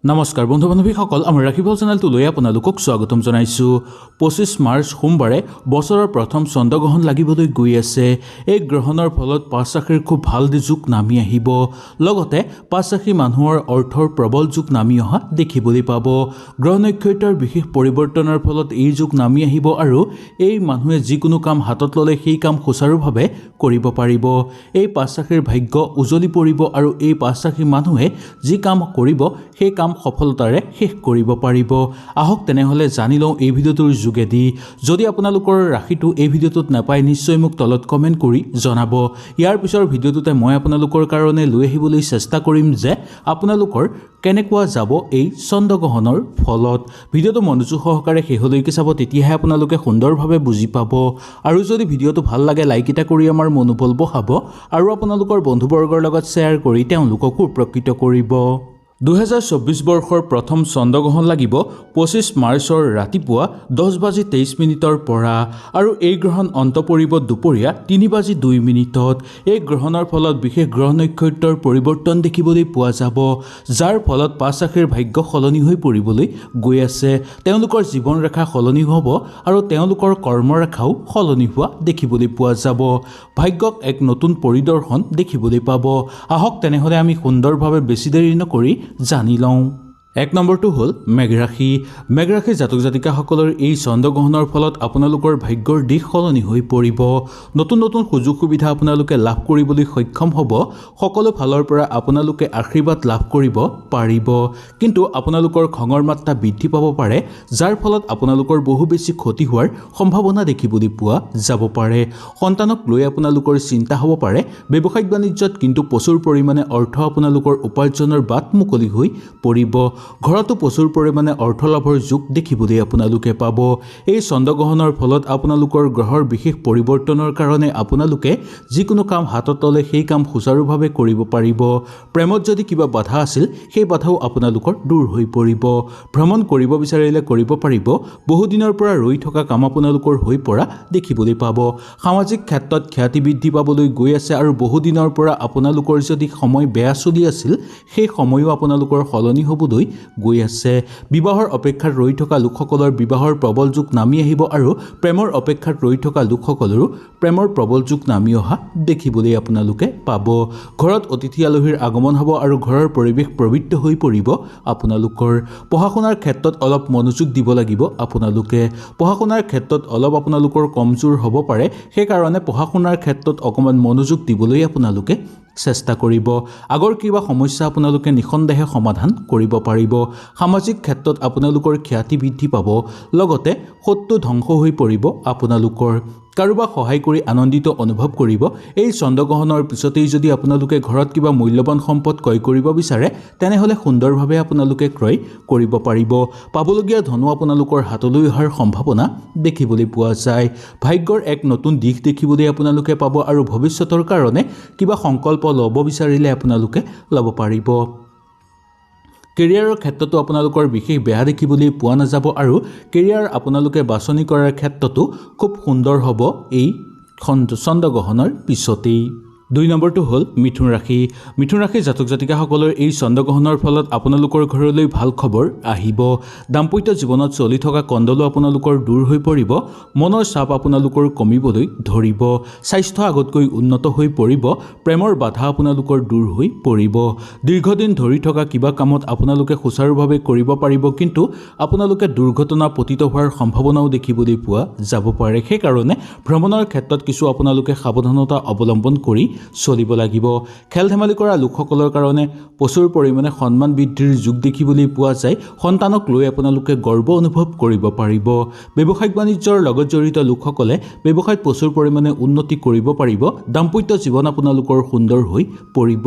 নমস্কাৰ বন্ধু বান্ধৱীসকল, আমাৰ ৰাখিবল চেনেলটোলৈ আপোনালোকক স্বাগতম জনাইছোঁ। 25 মাৰ্চ সোমবাৰে বছৰৰ প্ৰথম চন্দ্ৰগ্ৰহণ লাগিবলৈ গৈ আছে। এই গ্ৰহণৰ ফলত পাঁচ ৰাশিৰ খুব ভাল যুগ নামি আহিব। লগতে পাঁচ ৰাশি মানুহৰ অৰ্থৰ প্ৰবল যুগ নামি অহা দেখিবলৈ পাব। গ্ৰহ নক্ষত্ৰৰ বিশেষ পৰিৱৰ্তনৰ ফলত এই যুগ নামি আহিব আৰু এই মানুহে যিকোনো কাম হাতত ল'লে সেই কাম সুচাৰুভাৱে কৰিব পাৰিব। এই পাঁচ ৰাশিৰ ভাগ্য উজলি পৰিব আৰু এই পাঁচ ৰাশি মানুহে যি কাম কৰিব সেই কাম সফলতাৰে শেষ কৰিব পাৰিব। আহক তেনেহ'লে জানি লওঁ এই ভিডিঅ'টোৰ যোগেদি। যদি আপোনালোকৰ ৰাশিটো এই ভিডিঅ'টোত নাপায় নিশ্চয় মোক তলত কমেণ্ট কৰি জনাব। ইয়াৰ পিছৰ ভিডিঅ'টোতে মই আপোনালোকৰ কাৰণে লৈ আহিবলৈ চেষ্টা কৰিম যে আপোনালোকৰ কেনেকুৱা যাব এই চন্দ্ৰগ্ৰহণৰ ফলত। ভিডিঅ'টো মনোযোগ সহকাৰে শেষলৈকে চাব, তেতিয়াহে আপোনালোকে সুন্দৰভাৱে বুজি পাব। আৰু যদি ভিডিঅ'টো ভাল লাগে লাইক এটা কৰি আমাৰ মনোবল বঢ়াব আৰু আপোনালোকৰ বন্ধুবৰ্গৰ লগত শ্বেয়াৰ কৰি তেওঁলোককো উপকৃত কৰিব। 2024 বৰ্ষৰ প্ৰথম চন্দ্ৰগ্ৰহণ লাগিব 25 মাৰ্চৰ ৰাতিপুৱা 10:23 পৰা আৰু এই গ্ৰহণ অন্ত পৰিব দুপৰীয়া 3:02। এই গ্ৰহণৰ ফলত বিশেষ গ্ৰহ নক্ষত্ৰৰ পৰিৱৰ্তন দেখিবলৈ পোৱা যাব, যাৰ ফলত পাঁচ ৰাশিৰ ভাগ্য সলনি হৈ পৰিবলৈ গৈ আছে। তেওঁলোকৰ জীৱন ৰেখা সলনি হ'ব আৰু তেওঁলোকৰ কৰ্মৰেখাও সলনি হোৱা দেখিবলৈ পোৱা যাব। ভাগ্যক এক নতুন পৰিদৰ্শন দেখিবলৈ পাব। আহক তেনেহ'লে আমি সুন্দৰভাৱে বেছি দেৰি নকৰি জানি লওঁ। এক নম্বৰটো হ'ল মেঘ ৰাশি। মেঘ ৰাশিৰ জাতক জাতিকাসকলৰ এই চন্দ্ৰগ্ৰহণৰ ফলত আপোনালোকৰ ভাগ্যৰ দিশ সলনি হৈ পৰিব। নতুন নতুন সুযোগ সুবিধা আপোনালোকে লাভ কৰিবলৈ সক্ষম হ'ব। সকলো ফালৰ পৰা আপোনালোকে আশীৰ্বাদ লাভ কৰিব পাৰিব, কিন্তু আপোনালোকৰ খঙৰ মাত্ৰা বৃদ্ধি পাব পাৰে, যাৰ ফলত আপোনালোকৰ বহু বেছি ক্ষতি হোৱাৰ সম্ভাৱনা দেখিবলৈ পোৱা যাব পাৰে। সন্তানক লৈ আপোনালোকৰ চিন্তা হ'ব পাৰে। ব্যৱসায়িক বাণিজ্যত কিন্তু প্ৰচুৰ পৰিমাণে অৰ্থ আপোনালোকৰ উপাৰ্জনৰ বাট মুকলি হৈ পৰিব। ঘৰতো প্ৰচুৰ পৰিমাণে অৰ্থ লাভৰ যোগ দেখিবলৈ আপোনালোকে পাব। এই চন্দ্ৰগ্ৰহণৰ ফলত আপোনালোকৰ গ্ৰহৰ বিশেষ পৰিৱৰ্তনৰ কাৰণে আপোনালোকে যিকোনো কাম হাতত ল'লে সেই কাম সুচাৰুভাৱে কৰিব পাৰিব। প্ৰেমত যদি কিবা বাধা আছিল সেই বাধাও আপোনালোকৰ দূৰ হৈ পৰিব। ভ্ৰমণ কৰিব বিচাৰিলে কৰিব পাৰিব। বহুদিনৰ পৰা ৰৈ থকা কাম আপোনালোকৰ হৈ পৰা দেখিবলৈ পাব। সামাজিক ক্ষেত্ৰত খ্যাতি বৃদ্ধি পাবলৈ গৈ আছে আৰু বহুদিনৰ পৰা আপোনালোকৰ যদি সময় বেয়া চলি আছিল সেই সময়ো আপোনালোকৰ সলনি হ'বলৈ গৈ আছে। বিবাহৰ অপেক্ষাত ৰৈ থকা লোকসকলৰ বিবাহৰ প্ৰবল যুগ নামি আহিব আৰু প্ৰেমৰ অপেক্ষাত ৰৈ থকা লোকসকলৰো প্ৰেমৰ প্ৰবল যুগ নামি অহা দেখিবলৈ আপোনালোকে পাব। ঘৰত অতিথি আলহীৰ আগমন হ'ব আৰু ঘৰৰ পৰিৱেশ পবিত্ৰ হৈ পৰিব আপোনালোকৰ। পঢ়া শুনাৰ ক্ষেত্ৰত অলপ মনোযোগ দিব লাগিব আপোনালোকে। পঢ়া শুনাৰ ক্ষেত্ৰত অলপ আপোনালোকৰ কমজোৰ হ'ব পাৰে, সেইকাৰণে পঢ়া শুনাৰ ক্ষেত্ৰত অকণমান মনোযোগ দিবলৈ আপোনালোকে চেষ্টা কৰিব। আগৰ কিবা সমস্যা আপোনালোকে নিঃসন্দেহে সমাধান কৰিব পাৰিব। সামাজিক ক্ষেত্ৰত আপোনালোকৰ খ্যাতি বৃদ্ধি পাব, লগতে শত্ৰু ধ্বংস হৈ পৰিব আপোনালোকৰ। কাৰোবাক সহায় কৰি আনন্দিত অনুভৱ কৰিব। এই চন্দ্ৰগ্ৰহণৰ পিছতেই যদি আপোনালোকে ঘৰত কিবা মূল্যৱান সম্পদ ক্ৰয় কৰিব বিচাৰে তেনেহ'লে সুন্দৰভাৱে আপোনালোকে ক্ৰয় কৰিব পাৰিব। পাবলগীয়া ধনো আপোনালোকৰ হাতলৈ অহাৰ সম্ভাৱনা দেখিবলৈ পোৱা যায়। ভাগ্যৰ এক নতুন দিশ দেখিবলৈ আপোনালোকে পাব আৰু ভৱিষ্যতৰ কাৰণে কিবা সংকল্প ল'ব বিচাৰিলে আপোনালোকে ল'ব পাৰিব। কেৰিয়াৰৰ ক্ষেত্ৰতো আপোনালোকৰ বিশেষ বেয়া দেখিবলৈ পোৱা নাযাব আৰু কেৰিয়াৰ আপোনালোকে বাছনি কৰাৰ ক্ষেত্ৰতো খুব সুন্দৰ হ'ব এই চন্দ্ৰগ্ৰহণৰ পিছতেই। 2 নম্বৰটো হ'ল মিথুন ৰাশি। মিথুন ৰাশিৰ জাতক জাতিকাসকলৰ এই চন্দ্ৰগ্ৰহণৰ ফলত আপোনালোকৰ ঘৰলৈ ভাল খবৰ আহিব। দাম্পত্য জীৱনত চলি থকা কণ্ডলো আপোনালোকৰ দূৰ হৈ পৰিব। মনৰ চাপ আপোনালোকৰ কমিবলৈ ধৰিব। স্বাস্থ্য আগতকৈ উন্নত হৈ পৰিব। প্ৰেমৰ বাধা আপোনালোকৰ দূৰ হৈ পৰিব। দীৰ্ঘদিন ধৰি থকা কিবা কামত আপোনালোকে সুচাৰুভাৱে কৰিব পাৰিব, কিন্তু আপোনালোকে দুৰ্ঘটনা পতিত হোৱাৰ সম্ভাৱনাও দেখিবলৈ পোৱা যাব পাৰে। সেইকাৰণে ভ্ৰমণৰ ক্ষেত্ৰত কিছু আপোনালোকে সাৱধানতা অৱলম্বন কৰি চলিব লাগিব। খেল ধেমালি কৰা লোকসকলৰ কাৰণে প্ৰচুৰ পৰিমাণে সন্মান বৃদ্ধিৰ যুগ দেখিবলৈ পোৱা যায়। সন্তানক লৈ আপোনালোকে গৰ্ব অনুভৱ কৰিব পাৰিব। ব্যৱসায়িক বাণিজ্যৰ লগত জড়িত লোকসকলে ব্যৱসায়ত প্ৰচুৰ পৰিমাণে উন্নতি কৰিব পাৰিব। দাম্পত্য জীৱন আপোনালোকৰ সুন্দৰ হৈ পৰিব।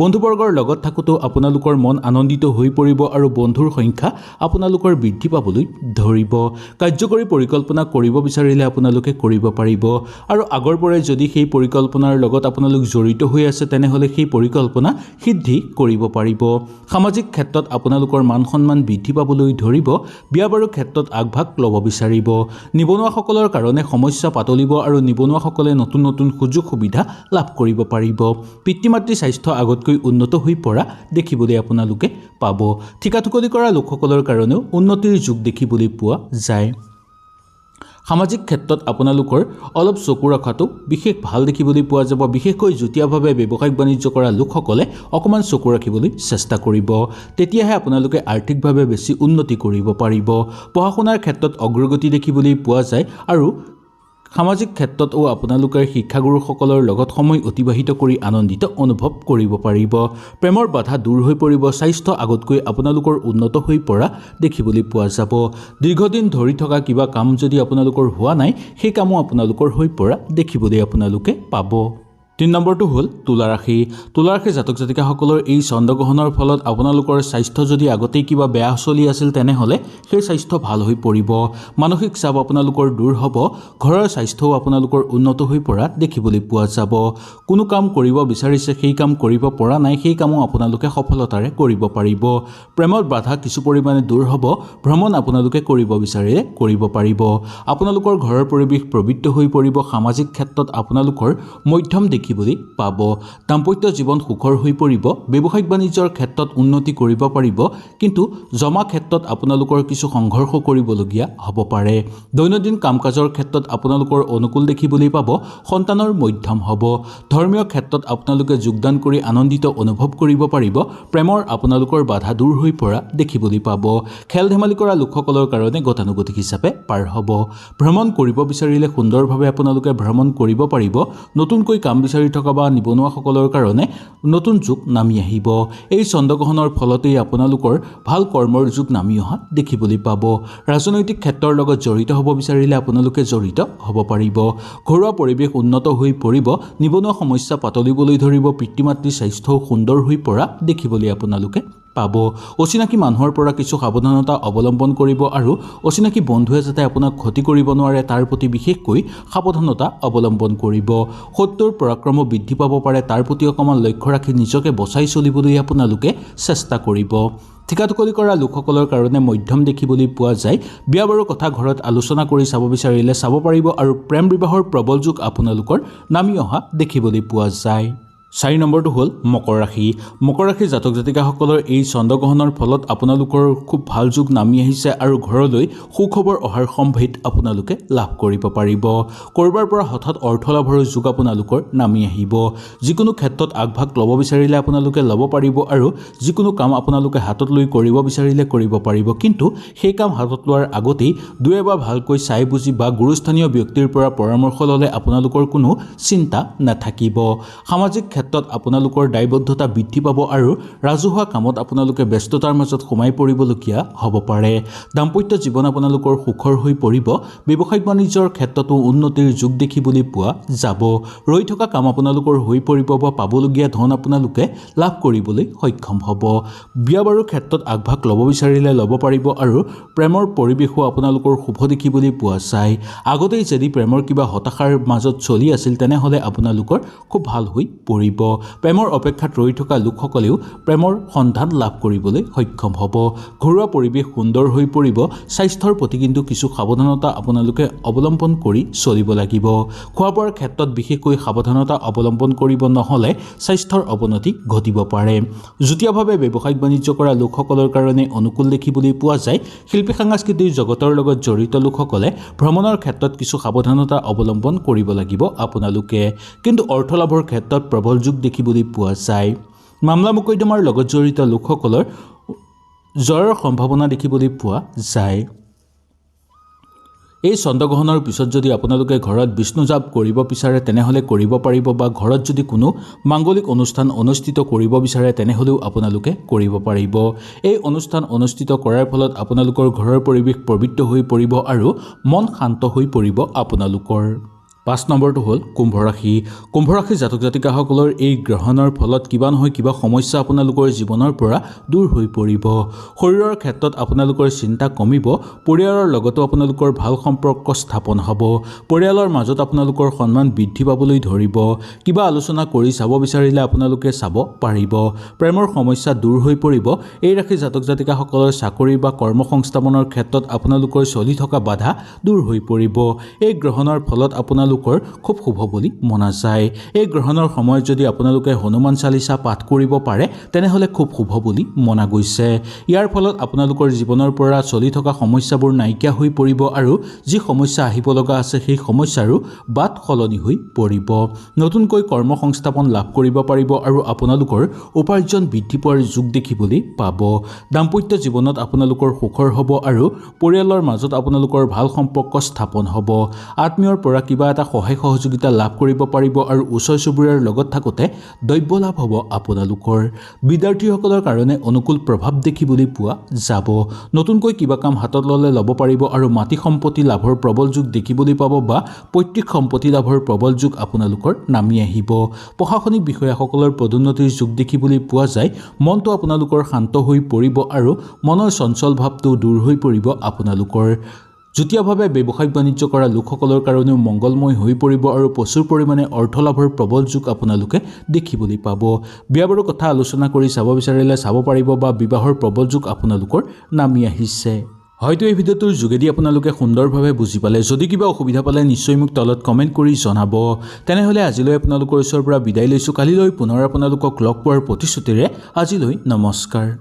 বন্ধুবৰ্গৰ লগত থাকোঁতেও আপোনালোকৰ মন আনন্দিত হৈ পৰিব আৰু বন্ধুৰ সংখ্যা আপোনালোকৰ বৃদ্ধি পাবলৈ ধৰিব। কাৰ্যকৰী পৰিকল্পনা কৰিব বিচাৰিলে আপোনালোকে কৰিব পাৰিব আৰু আগৰ পৰাই যদি সেই পৰিকল্পনাৰ লগত আপোনালোকে আপোনালোক জড়িত হৈ আছে তেনেহ'লে সেই পৰিকল্পনা সিদ্ধি কৰিব পাৰিব। সামাজিক ক্ষেত্ৰত আপোনালোকৰ মান সন্মান বৃদ্ধি পাবলৈ ধৰিব। বিয়া বাৰুৰ ক্ষেত্ৰত আগভাগ ল'ব বিচাৰিব। নিবনুৱাসকলৰ কাৰণে সমস্যা পাতলিব আৰু নিবনুৱাসকলে নতুন নতুন সুযোগ সুবিধা লাভ কৰিব পাৰিব। পিতৃ মাতৃৰ স্বাস্থ্য আগতকৈ উন্নত হৈ পৰা দেখিবলৈ আপোনালোকে পাব। ঠিকা ঠুকলি কৰা লোকসকলৰ কাৰণেও উন্নতিৰ যুগ দেখিবলৈ পোৱা যায়। সামাজিক ক্ষেত্ৰত আপোনালোকৰ অলপ চকু ৰখাটো বিশেষ ভাল দেখিবলৈ পোৱা যাব। বিশেষকৈ যুটীয়াভাৱে ব্যৱসায়িক বাণিজ্য কৰা লোকসকলে অকণমান চকু ৰাখিবলৈ চেষ্টা কৰিব। তেতিয়াহে আপোনালোকে আৰ্থিকভাৱে বেছি উন্নতি কৰিব পাৰিব। পঢ়া শুনাৰ ক্ষেত্ৰত অগ্ৰগতি দেখিবলৈ পোৱা যায় আৰু সামাজিক ক্ষেত্ৰতো আপোনালোকে শিক্ষাগুৰুসকলৰ লগত সময় অতিবাহিত কৰি আনন্দিত অনুভৱ কৰিব পাৰিব। প্ৰেমৰ বাধা দূৰ হৈ পৰিব। স্বাস্থ্য আগতকৈ আপোনালোকৰ উন্নত হৈ পৰা দেখিবলৈ পোৱা যাব। দীৰ্ঘদিন ধৰি থকা কিবা কাম যদি আপোনালোকৰ হোৱা নাই সেই কামো আপোনালোকৰ হৈ পৰা দেখিবলৈ আপোনালোকে পাব। 3 নম্বৰটো হ'ল তুলা ৰাশি। তুলা ৰাশি জাতক জাতিকাসকলৰ এই চন্দ্ৰগ্ৰহণৰ ফলত আপোনালোকৰ স্বাস্থ্য যদি আগতেই কিবা বেয়া চলি আছিল তেনেহ'লে সেই স্বাস্থ্য ভাল হৈ পৰিব। মানসিক চাপ আপোনালোকৰ দূৰ হ'ব। ঘৰৰ স্বাস্থ্যও আপোনালোকৰ উন্নত হৈ পৰা দেখিবলৈ পোৱা যাব। কোনো কাম কৰিব বিচাৰিছে সেই কাম কৰিব পৰা নাই সেই কামো আপোনালোকে সফলতাৰে কৰিব পাৰিব। প্ৰেমত বাধা কিছু পৰিমাণে দূৰ হ'ব। ভ্ৰমণ আপোনালোকে কৰিব বিচাৰিলে কৰিব পাৰিব। আপোনালোকৰ ঘৰৰ পৰিৱেশ পবিত্ৰ হৈ পৰিব। সামাজিক ক্ষেত্ৰত আপোনালোকৰ মধ্যম দেখিবলৈ পাব। দাম্পত্য জীৱন সুখৰ হৈ পৰিব। ব্যৱসায়িক বাণিজ্যৰ ক্ষেত্ৰত উন্নতি কৰিব পাৰিব, কিন্তু জমা ক্ষেত্ৰত আপোনালোকৰ কিছু সংঘৰ্ষ কৰিবলগীয়া হ'ব পাৰে। দৈনন্দিন কাম কাজৰ ক্ষেত্ৰত আপোনালোকৰ অনুকূল দেখিবলৈ পাব। সন্তানৰ মধ্যম হ'ব। ধৰ্মীয় ক্ষেত্ৰত আপোনালোকে যোগদান কৰি আনন্দিত অনুভৱ কৰিব পাৰিব। প্ৰেমৰ আপোনালোকৰ বাধা দূৰ হৈ পৰা দেখিবলৈ পাব। খেল ধেমালি কৰা লোকসকলৰ কাৰণে গতানুগতিক হিচাপে পাৰ হ'ব। ভ্ৰমণ কৰিব বিচাৰিলে সুন্দৰভাৱে আপোনালোকে ভ্ৰমণ কৰিব পাৰিব। নতুনকৈ কাম বিচাৰি থকা বা নিবনুৱাসকলৰ কাৰণে নতুন যুগ নামি আহিব। এই চন্দ্ৰগ্ৰহণৰ ফলতেই আপোনালোকৰ ভাল কৰ্মৰ যুগ নামি অহা দেখিবলৈ পাব। ৰাজনৈতিক ক্ষেত্ৰৰ লগত জড়িত হ'ব বিচাৰিলে আপোনালোকে জড়িত হ'ব পাৰিব। ঘৰুৱা পৰিৱেশ উন্নত হৈ পৰিব। নিবনুৱা সমস্যা পাতলিবলৈ ধৰিব। পিতৃ মাতৃৰ স্বাস্থ্যও সুন্দৰ হৈ পৰা দেখিবলৈ আপোনালোকে পাব। অচিনাকি মানুহৰ পৰা কিছু সাৱধানতা অৱলম্বন কৰিব আৰু অচিনাকি বন্ধুৱে যাতে আপোনাক ক্ষতি কৰিব নোৱাৰে তাৰ প্ৰতি বিশেষকৈ সাৱধানতা অৱলম্বন কৰিব। শত্ৰুৰ পৰাক্ৰম বৃদ্ধি পাব পাৰে তাৰ প্ৰতি অকণমান লক্ষ্য ৰাখি নিজকে বচাই চলিবলৈ আপোনালোকে চেষ্টা কৰিব। ঠিকা ঠুকলি কৰা লোকসকলৰ কাৰণে মধ্যম দেখিবলৈ পোৱা যায়। বিয়া বাৰুৰ কথা ঘৰত আলোচনা কৰি চাব বিচাৰিলে চাব পাৰিব আৰু প্ৰেম বিবাহৰ প্ৰবল যুগ আপোনালোকৰ নামি অহা দেখিবলৈ পোৱা যায়। 4 নম্বৰটো হ'ল মকৰ ৰাশি। মকৰ ৰাশিৰ জাতক জাতিকাসকলৰ এই চন্দ্ৰগ্ৰহণৰ ফলত আপোনালোকৰ খুব ভাল যুগ নামি আহিছে আৰু ঘৰলৈ সুখবৰ অহাৰ সম্ভাৱিত আপোনালোকে লাভ কৰিব পাৰিব। ক'ৰবাৰ পৰা হঠাৎ অৰ্থ লাভৰ যুগ আপোনালোকৰ নামি আহিব। যিকোনো ক্ষেত্ৰত আগভাগ ল'ব বিচাৰিলে আপোনালোকে ল'ব পাৰিব আৰু যিকোনো কাম আপোনালোকে হাতত লৈ কৰিব বিচাৰিলে কৰিব পাৰিব, কিন্তু সেই কাম হাতত লোৱাৰ আগতেই দুই এবাৰ ভালকৈ চাই বুজি বা গুৰুস্থানীয় ব্যক্তিৰ পৰা পৰামৰ্শ ল'লে আপোনালোকৰ কোনো চিন্তা নাথাকিব। সামাজিক ক্ষেত্ৰত আপোনালোকৰ দায়বদ্ধতা বৃদ্ধি পাব আৰু ৰাজহুৱা কামত আপোনালোকে ব্যস্ততাৰ মাজত সোমাই পৰিবলগীয়া হ'ব পাৰে। দাম্পত্য জীৱন আপোনালোকৰ সুখৰ হৈ পৰিব। ব্যৱসায়িক বাণিজ্যৰ ক্ষেত্ৰতো উন্নতিৰ যুগ দেখিবলৈ পোৱা যাব। ৰৈ থকা কাম আপোনালোকৰ হৈ পৰিব বা পাবলগীয়া ধন আপোনালোকে লাভ কৰিবলৈ সক্ষম হ'ব। বিয়া বাৰুৰ ক্ষেত্ৰত আগভাগ ল'ব বিচাৰিলে ল'ব পাৰিব আৰু প্ৰেমৰ পৰিৱেশো আপোনালোকৰ শুভ দেখিবলৈ পোৱা যায়। আগতেই যদি প্ৰেমৰ কিবা হতাশাৰ মাজত চলি আছিল তেনেহ'লে আপোনালোকৰ খুব ভাল হৈ পৰিব। প্ৰেমৰ অপেক্ষাত ৰৈ থকা লোকসকলেও প্ৰেমৰ সন্ধান লাভ কৰিবলৈ সক্ষম হ'ব। ঘৰুৱা পৰিৱেশ সুন্দৰ হৈ পৰিব। স্বাস্থ্যৰ প্ৰতি কিন্তু কিছু সাৱধানতা আপোনালোকে অৱলম্বন কৰি চলিব লাগিব। খোৱা বোৱাৰ ক্ষেত্ৰত বিশেষকৈ সাৱধানতা অৱলম্বন কৰিব নহ'লে স্বাস্থ্যৰ অৱনতি ঘটিব পাৰে। যুটীয়াভাৱে ব্যৱসায়িক বাণিজ্য কৰা লোকসকলৰ কাৰণে অনুকূল দেখিবলৈ পোৱা যায়। শিল্পী সাংস্কৃতিক জগতৰ লগত জড়িত লোকসকলে ভ্ৰমণৰ ক্ষেত্ৰত কিছু সাৱধানতা অৱলম্বন কৰিব লাগিব আপোনালোকে, কিন্তু অৰ্থ লাভৰ ক্ষেত্ৰত প্ৰবল যুগ দেখিবলৈ পোৱা যায়। মামলা মোকদ্দমাৰ লগত জড়িত লোকসকলৰ জয়ৰ সম্ভাৱনা দেখিবলৈ পোৱা যায়। এই চন্দ্ৰগ্ৰহণৰ পিছত যদি আপোনালোকে ঘৰত বিষ্ণু জাপ কৰিব বিচাৰে তেনেহ'লে কৰিব পাৰিব, বা ঘৰত যদি কোনো মাংগলিক অনুষ্ঠান অনুষ্ঠিত কৰিব বিচাৰে তেনেহ'লেও আপোনালোকে কৰিব পাৰিব। এই অনুষ্ঠান অনুষ্ঠিত কৰাৰ ফলত আপোনালোকৰ ঘৰৰ পৰিৱেশ পবিত্ৰ হৈ পৰিব আৰু মন শান্ত হৈ পৰিব আপোনালোকৰ। 5 নম্বৰটো হ'ল কুম্ভ ৰাশি। কুম্ভ ৰাশিৰ জাতক জাতিকাসকলৰ এই গ্ৰহণৰ ফলত কিবা নহয় কিবা সমস্যা আপোনালোকৰ জীৱনৰ পৰা দূৰ হৈ পৰিব। শৰীৰৰ ক্ষেত্ৰত আপোনালোকৰ চিন্তা কমিব। পৰিয়ালৰ লগতো আপোনালোকৰ ভাল সম্পৰ্ক স্থাপন হ'ব। পৰিয়ালৰ মাজত আপোনালোকৰ সন্মান বৃদ্ধি পাবলৈ ধৰিব। কিবা আলোচনা কৰি চাব বিচাৰিলে আপোনালোকে চাব পাৰিব। প্ৰেমৰ সমস্যা দূৰ হৈ পৰিব। এই ৰাশিৰ জাতক জাতিকাসকলৰ চাকৰি বা কৰ্মসংস্থাপনৰ ক্ষেত্ৰত আপোনালোকৰ চলি থকা বাধা দূৰ হৈ পৰিব। এই গ্ৰহণৰ ফলত আপোনালোকৰ খুব শুভ বুলি মনা যায়। এই গ্ৰহণৰ সময়ত যদি আপোনালোকে হনুমান চালিচা পাঠ কৰিব পাৰে তেনেহ'লে খুব শুভ বুলি মনা গৈছে। ইয়াৰ ফলত আপোনালোকৰ জীৱনৰ পৰা চলি থকা সমস্যাবোৰ নাইকিয়া হৈ পৰিব আৰু যি সমস্যা আহিব লগা আছে সেই সমস্যাৰো বাট সলনি হৈ পৰিব। নতুনকৈ কৰ্মসংস্থাপন লাভ কৰিব পাৰিব আৰু আপোনালোকৰ উপাৰ্জন বৃদ্ধি পোৱাৰ যোগ দেখিবলৈ পাব। দাম্পত্য জীৱনত আপোনালোকৰ সুখৰ হ'ব আৰু পৰিয়ালৰ মাজত আপোনালোকৰ ভাল সম্পৰ্ক স্থাপন হ'ব। আত্মীয়ৰ পৰা কিবা এটা সহায় সহযোগিতা লাভ কৰিব পাৰিব আৰু ওচৰ চুবুৰীয়াৰ লগত থাকোঁতে দ্ৰব্য লাভ হ'ব আপোনালোকৰ। বিদ্যাৰ্থীসকলৰ কাৰণে অনুকূল প্ৰভাৱ দেখিবলৈ পোৱা যাব। নতুনকৈ কিবা কাম হাতত ল'ব পাৰিব আৰু মাটি সম্পত্তি লাভৰ প্ৰবল যোগ দেখিবলৈ পাব বা পৈতৃক সম্পত্তি লাভৰ প্ৰবল যোগ আপোনালোকৰ নামি আহিব। প্ৰশাসনিক বিষয়াসকলৰ পদোন্নতিৰ যোগ দেখিবলৈ পোৱা যায়। মনটো আপোনালোকৰ শান্ত হৈ পৰিব আৰু মনৰ চঞ্চল ভাৱটো দূৰ হৈ পৰিব আপোনালোকৰ। যুটীয়াভাৱে ব্যৱসায় বাণিজ্য কৰা লোকসকলৰ কাৰণেও মংগলময় হৈ পৰিব আৰু প্ৰচুৰ পৰিমাণে অৰ্থ লাভৰ প্ৰবল যোগ আপোনালোকে দেখিবলৈ পাব। বিয়া বাৰুৰ কথা আলোচনা কৰি চাব বিচাৰিলে চাব পাৰিব বা বিবাহৰ প্ৰবল যোগ আপোনালোকৰ নামি আহিছে। হয়তো এই ভিডিঅ'টোৰ যোগেদি আপোনালোকে সুন্দৰভাৱে বুজি পালে। যদি কিবা অসুবিধা পালে নিশ্চয় মোক তলত কমেণ্ট কৰি জনাব। তেনেহ'লে আজিলৈ আপোনালোকৰ ওচৰৰ পৰা বিদায় লৈছোঁ। কালিলৈ পুনৰ আপোনালোকক লগ পোৱাৰ প্ৰতিশ্ৰুতিৰে আজিলৈ নমস্কাৰ।